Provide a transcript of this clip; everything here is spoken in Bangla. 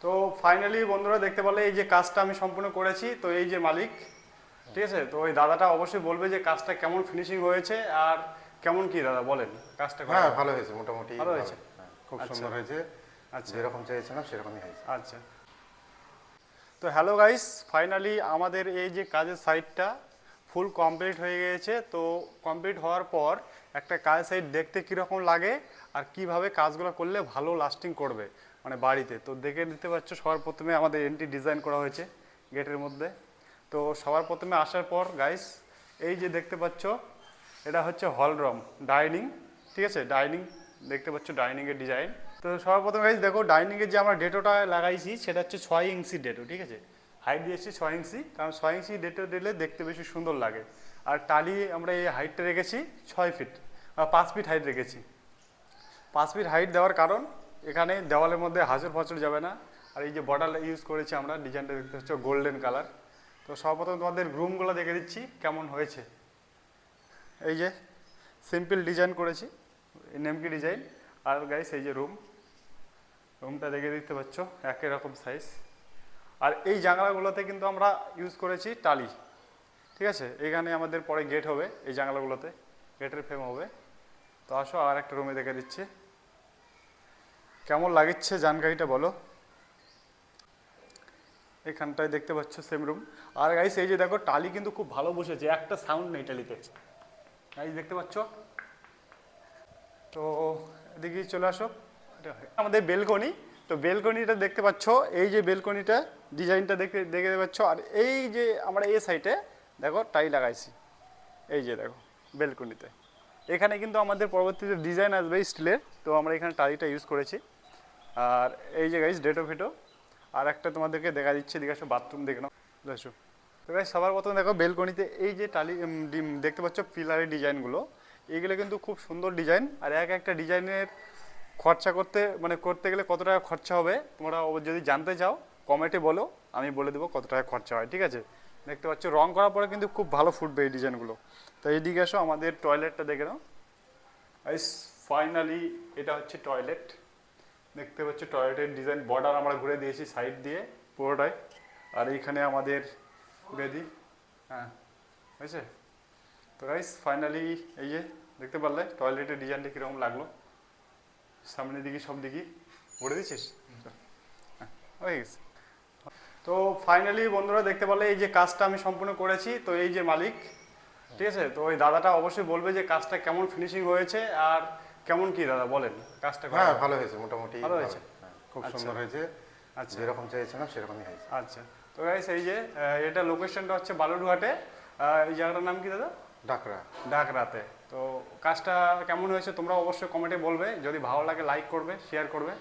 তো ফাইনালি বন্ধুরা দেখতে পেলে এই যে কাজটা আমি সম্পূর্ণ করেছি। তো এই যে মালিক, ঠিক আছে, তো ওই দাদাটা অবশ্যই বলবে যে কাজটা কেমন ফিনিশিং হয়েছে আর কেমন কি দাদা বলেন কাজটা করা। হ্যাঁ, ভালো হয়েছে, মোটামুটি ভালো হয়েছে। হ্যাঁ, খুব আচ্ছা সুন্দর হয়েছে। আচ্ছা যেরকম চেয়েছিলাম সেরকমই হয়েছে। আচ্ছা। তো হ্যালো গাইস, ফাইনালি আমাদের এই যে কাজের সাইটটা ফুল কমপ্লিট হয়ে গিয়েছে। তো কমপ্লিট হওয়ার পর একটা কাজের সাইট দেখতে কীরকম লাগে আর কিভাবে কাজগুলো করলে ভালো লাস্টিং করবে মানে বাড়িতে, তো দেখে নিতে পারছো। সবার প্রথমে আমাদের এন্ট্রি ডিজাইন করা হয়েছে গেটের মধ্যে। তো সবার প্রথমে আসার পর গাইস এই যে দেখতে পাচ্ছ এটা হচ্ছে হল রুম ডাইনিং, ঠিক আছে, ডাইনিং দেখতে পাচ্ছ, ডাইনিংয়ের ডিজাইন। তো সবার প্রথমে গাইস দেখো ডাইনিংয়ের যে আমরা ডেটোটা লাগাইছি সেটা হচ্ছে 6 ইঞ্চি ডেটো, ঠিক আছে, হাইট দিয়েছি 6 ইঞ্চি, কারণ 6 ইঞ্চি ডেটো দিলে দেখতে বেশি সুন্দর লাগে। আর টালি আমরা এই হাইটটা রেখেছি 6 ফিট, 5 ফিট হাইট রেখেছি। 5 ফিট হাইট দেওয়ার কারণ এখানে দেওয়ালের মধ্যে হাজর ফাজর যাবে না। আর এই যে বর্ডার ইউজ করেছি আমরা, ডিজাইনটা দেখতে হচ্ছে গোল্ডেন কালার। তো সর্বপ্রথম তোমাদের রুমগুলো দেখে দিচ্ছি কেমন হয়েছে। এই যে সিম্পল ডিজাইন করেছি, নেমকি ডিজাইন। আর গাইস এই যে রুমটা দেখে দেখতে পাচ্ছ একই রকম সাইজ। আর এই জানলাগুলোতে কিন্তু আমরা ইউজ করেছি টালি, ঠিক আছে। এখানে আমাদের পরে গেট হবে, এই জানলাগুলোতে গেটের ফ্রেম হবে। তো আসো আর একটা রুমে দেখে দিচ্ছি কেমন লাগছে, জানকারিটা বলো। এখানটায় দেখতে পাচ্ছ সেম রুম। আর গাইস এই যে দেখো টালি কিন্তু খুব ভালো বসেছে, একটা সাউন্ড নেই টালিতে, গাইস দেখতে পাচ্ছ। তো এদিকে চলে আসো, এটা আমাদের বেলকনি। তো বেলকনিটা দেখতে পাচ্ছ, এই যে বেলকনিটা ডিজাইনটা দেখতে পাচ্ছ। আর এই যে আমরা এই সাইডে দেখো টাই লাগাইছি, এই যে দেখো বেলকনিতে। এখানে কিন্তু আমাদের পরবর্তীতে ডিজাইন আসবে স্টিলের, তো আমরা এখানে টালিটা ইউজ করেছি। আর এই যে গাইস ডেটো ফেটো। আর একটা তোমাদেরকে দেখা দিচ্ছে, এদিকে আসো, বাথরুম দেখে নাও, আসো। তো গাইস সবার প্রথমে দেখো বেলকনিতে এই যে টালি দেখতে পাচ্ছ পিলারের ডিজাইনগুলো, এইগুলো কিন্তু খুব সুন্দর ডিজাইন। আর একটা ডিজাইনের খরচা করতে গেলে কত টাকা খরচা হবে তোমরা যদি জানতে চাও কমেন্টে বলো, আমি বলে দেবো কত টাকা খরচা হয়, ঠিক আছে। দেখতে পাচ্ছ রং করার পরে কিন্তু খুব ভালো ফুটবে এই ডিজাইনগুলো। তো এইদিকে আসো, আমাদের টয়লেটটা দেখে নাও গাইস। ফাইনালি এটা হচ্ছে টয়লেট, দেখতে পাচ্ছ টয়লেটের ডিজাইন, বর্ডার আমরা ঘুরে দিয়েছি সাইড দিয়ে পুরোটাই। আর এইখানে আমাদের বেদি, হ্যাঁ হয়েছে। তো গাইস ফাইনালি এই যে দেখতে পারলে টয়লেটের ডিজাইনটা কীরকম লাগলো। সামনের দিকে সব দিকে ভরে দিচ্ছিস, হ্যাঁ হয়ে গেছে। তো ফাইনালি বন্ধুরা দেখতে পারলে এই যে কাজটা আমি সম্পূর্ণ করেছি। তো এই যে মালিক, ঠিক আছে, তো ওই দাদাটা অবশ্যই বলবে যে কাজটা কেমন ফিনিশিং হয়েছে আর কেমন কি দাদা বলেন কাজটা। হ্যাঁ, ভালো হয়েছে, মোটামুটি ভালো হয়েছে। হ্যাঁ, খুব সুন্দর হয়েছে। আচ্ছা যেরকম চেয়েছিলাম সেরকমই হয়েছে। আচ্ছা। তো গাইস এই যে এটা লোকেশনটা হচ্ছে বালুরঘাটে। এই জায়গাটার নাম কি দাদা? ডাকরা। ডাকরাতে। তো কাজটা কেমন হয়েছে তোমরা অবশ্যই কমেন্টে বলবে, যদি ভালো লাগে লাইক করবে, শেয়ার করবে।